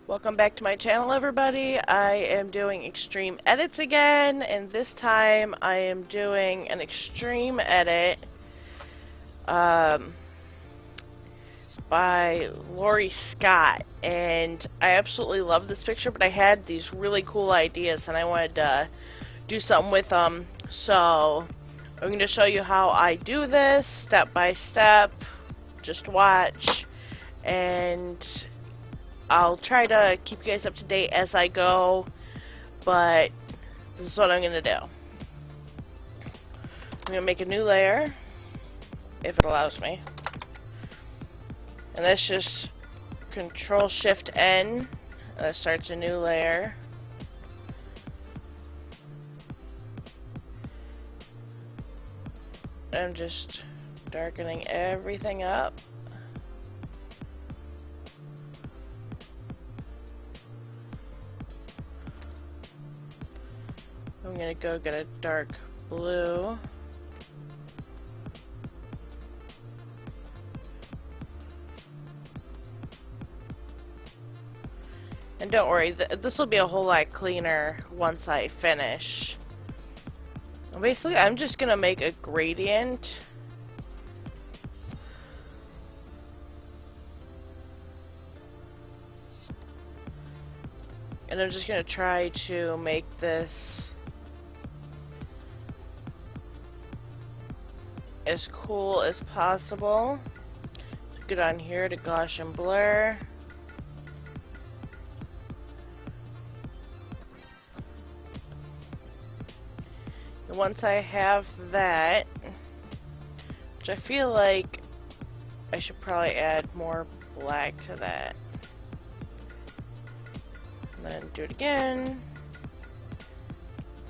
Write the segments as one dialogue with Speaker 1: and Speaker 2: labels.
Speaker 1: Welcome back to my channel, everybody. I am doing extreme edits again, and this time I am doing an extreme edit by Lori Scott, and I absolutely love this picture, but I had these really cool ideas and I wanted to do something with them, so I'm going to show you how I do this step by step. Just watch, and I'll try to keep you guys up to date as I go, but this is what I'm going to do. I'm going to make a new layer, if it allows me. And that's just Control-Shift-N. That starts a new layer. I'm just darkening everything up. I'm gonna go get a dark blue. And don't worry, this will be a whole lot cleaner once I finish. Basically, I'm just gonna make a gradient. And I'm just gonna try to make this as cool as possible. Get on here to Gaussian blur. And once I have that, which I feel like I should probably add more black to that. And then do it again.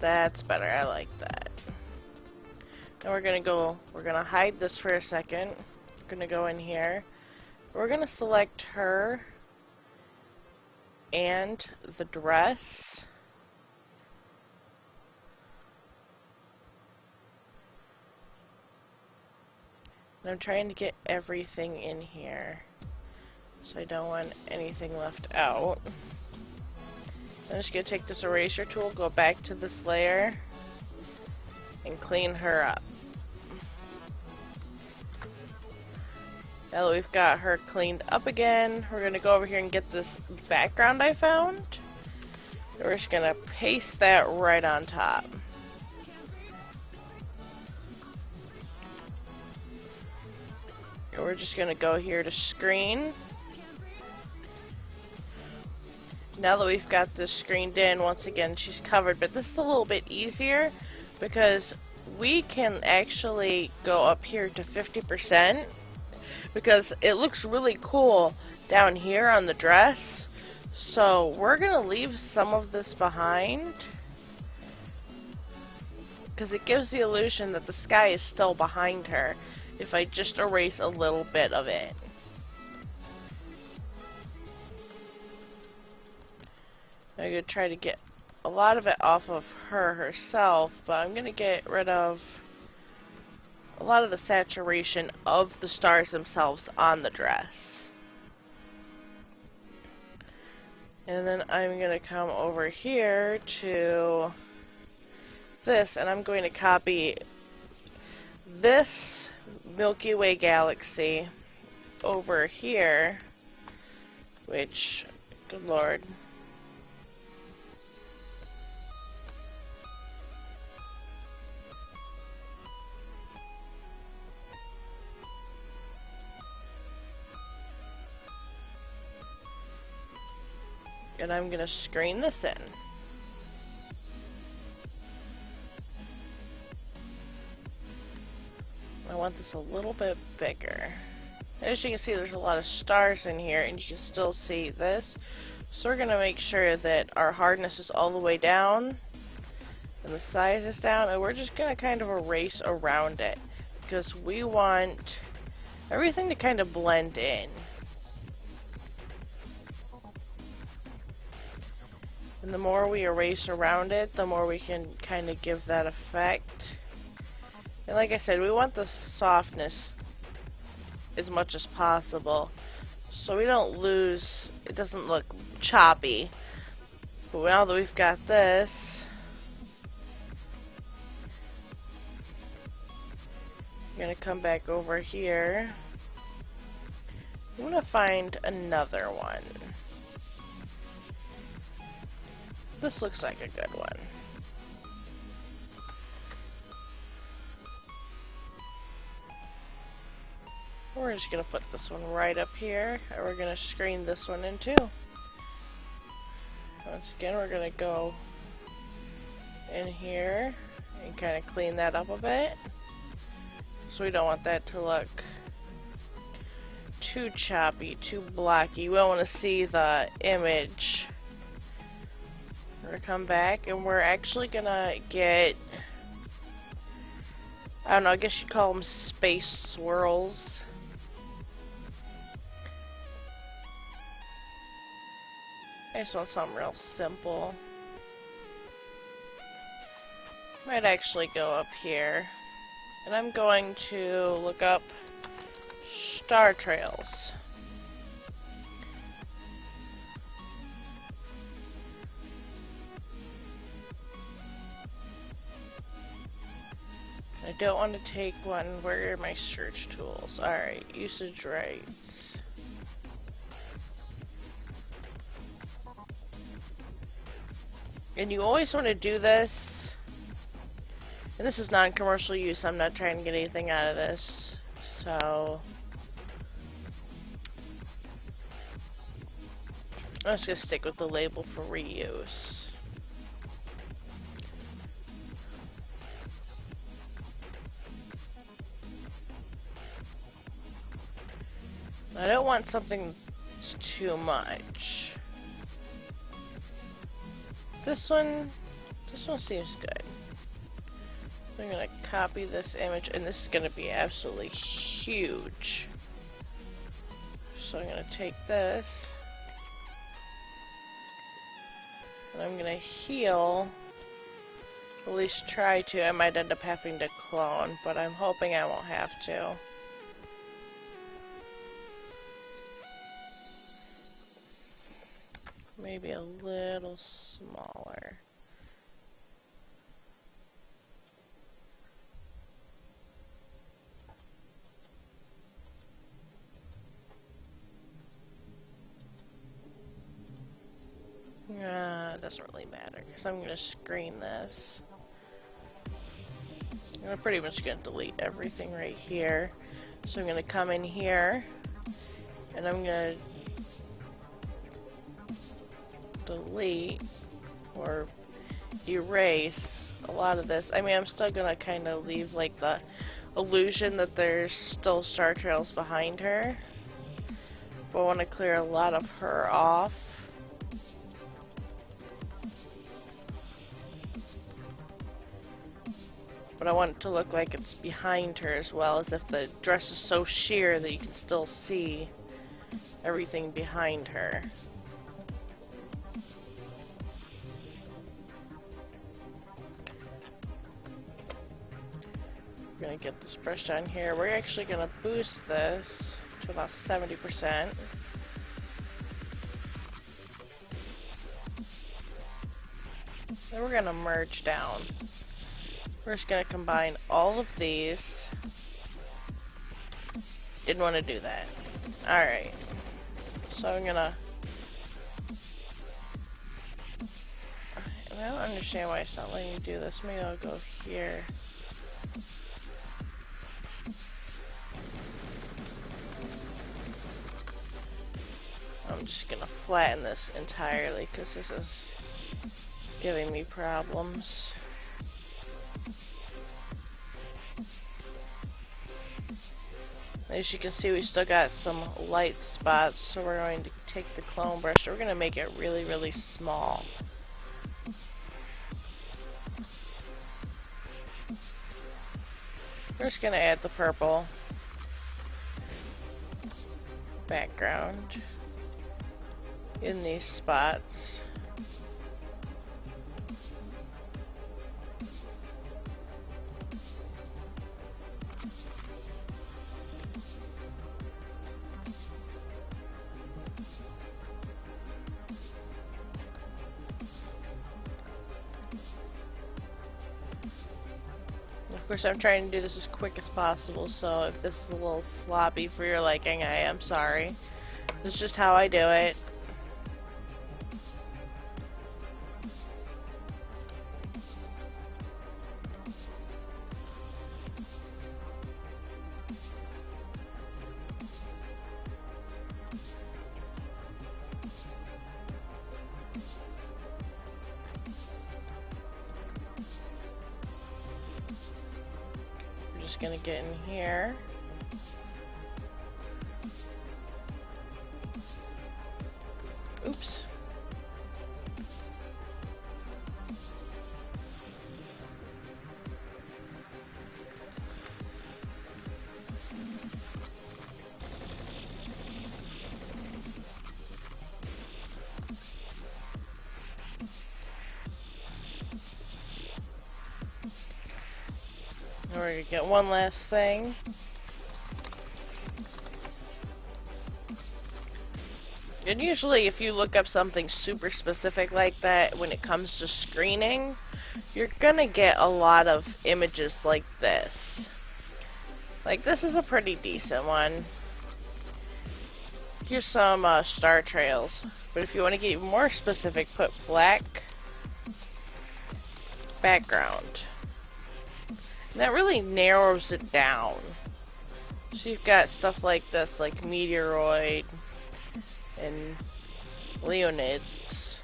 Speaker 1: That's better, I like that. Now we're gonna hide this for a second. We're gonna go in here. We're gonna select her and the dress. And I'm trying to get everything in here, so I don't want anything left out. I'm just gonna take this eraser tool, go back to this layer, and clean her up. Now that we've got her cleaned up again, we're gonna go over here and get this background I found. And we're just gonna paste that right on top. And we're just gonna go here to screen. Now that we've got this screened in, once again she's covered, but this is a little bit easier because we can actually go up here to 50% because it looks really cool down here on the dress. So we're gonna leave some of this behind because it gives the illusion that the sky is still behind her if I just erase a little bit of it. I'm going to try to get a lot of it off of her herself, but I'm going to get rid of a lot of the saturation of the stars themselves on the dress. And then I'm going to come over here to this, and I'm going to copy this Milky Way galaxy over here, which, good lord. And I'm gonna screen this in. I want this a little bit bigger. As you can see, there's a lot of stars in here, and you can still see this. So we're gonna make sure that our hardness is all the way down, and the size is down, and we're just gonna kind of erase around it, because we want everything to kind of blend in. And the more we erase around it, the more we can kind of give that effect. And like I said, we want the softness as much as possible, so we don't lose it doesn't look choppy. But now that we've got this, I'm gonna come back over here. I'm gonna find another one. This looks like a good one. We're just gonna put this one right up here, and we're gonna screen this one in too. Once again, we're gonna go in here and kind of clean that up a bit. So we don't want that to look too choppy, too blocky. We don't want to see the image. We're gonna come back and we're actually gonna get, I don't know, I guess you'd call them space swirls. I just want something real simple. Might actually go up here. And I'm going to look up star trails. I don't want to take one. Where are my search tools? Alright, usage rights. And you always want to do this. And this is non-commercial use. I'm not trying to get anything out of this. So I'm just going to stick with the label for reuse. I don't want something too much. This one seems good. I'm gonna copy this image, and this is gonna be absolutely huge. So I'm gonna take this, and I'm gonna heal, at least try to. I might end up having to clone, but I'm hoping I won't have to. Maybe a little smaller. It doesn't really matter, because I'm going to screen this. I'm pretty much going to delete everything right here. So I'm going to come in here, and I'm going to delete or erase a lot of this. I mean, I'm still going to kind of leave like the illusion that there's still star trails behind her. But I want to clear a lot of her off. But I want it to look like it's behind her as well, as if the dress is so sheer that you can still see everything behind her. We're going to get this brush down here. We're actually going to boost this to about 70%. Then we're going to merge down. We're just going to combine all of these. Didn't want to do that. Alright. So I'm going to... I don't understand why it's not letting me do this. Maybe I'll go here. I'm just going to flatten this entirely because this is giving me problems. As you can see, we still got some light spots, so we're going to take the clone brush. We're going to make it really, really small. We're just going to add the purple background in these spots. Of course, I'm trying to do this as quick as possible, so if this is a little sloppy for your liking, I am sorry. This is just how I do it. Gonna get in here. Oops. We're gonna get one last thing. And usually if you look up something super specific like that, when it comes to screening, you're gonna get a lot of images like this. Like, this is a pretty decent one. Here's some star trails. But if you want to get even more specific, put black background. And that really narrows it down. So you've got stuff like this, like meteoroid and Leonids.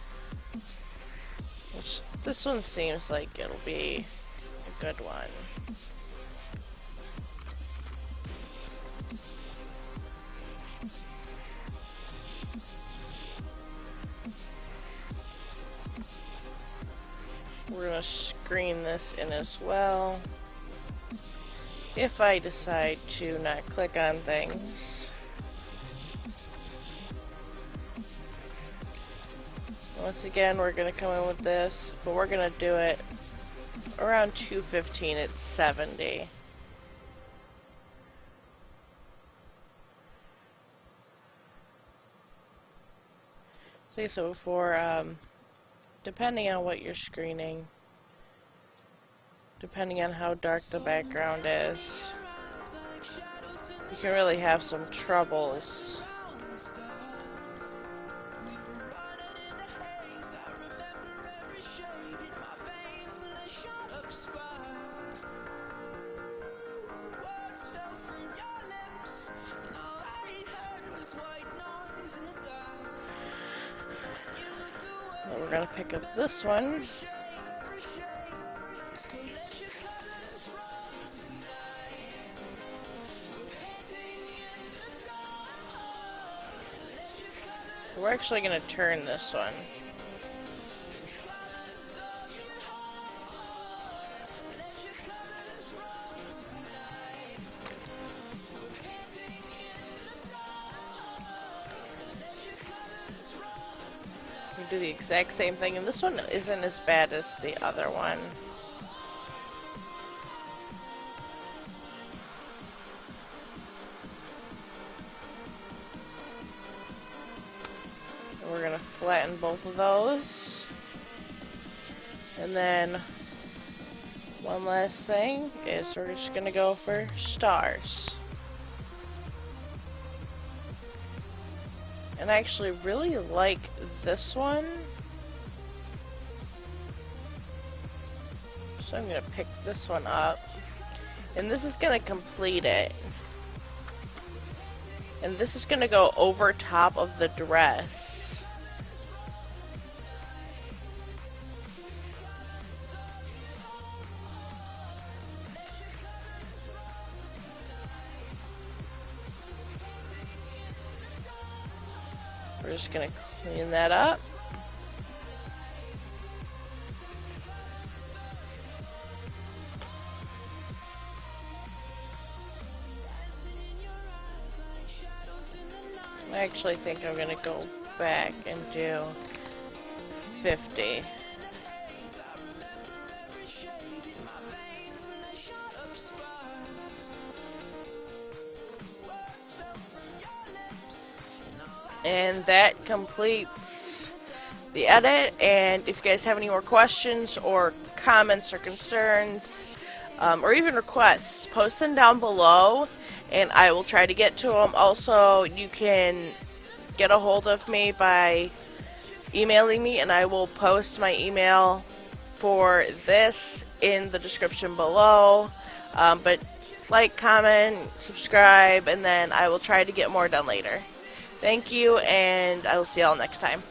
Speaker 1: Which, this one seems like it'll be a good one. We're gonna screen this in as well. If I decide to not click on things. Once again, we're gonna come in with this, but we're gonna do it around 215 at 70. See, so for, depending on what you're screening, depending on how dark the background is, you can really have some troubles. But we're gonna pick up this one. We're actually going to turn this one. We do the exact same thing, and this one isn't as bad as the other one. We're going to flatten both of those. And then one last thing is we're just going to go for stars. And I actually really like this one. So I'm going to pick this one up. And this is going to complete it. And this is going to go over top of the dress. We're just going to clean that up. I actually think I'm going to go back and do 50. And that completes the edit. And if you guys have any more questions or comments or concerns, or even requests, post them down below, and I will try to get to them. Also, you can get a hold of me by emailing me, and I will post my email for this in the description below. But like, comment, subscribe, and then I will try to get more done later. Thank you, and I will see y'all next time.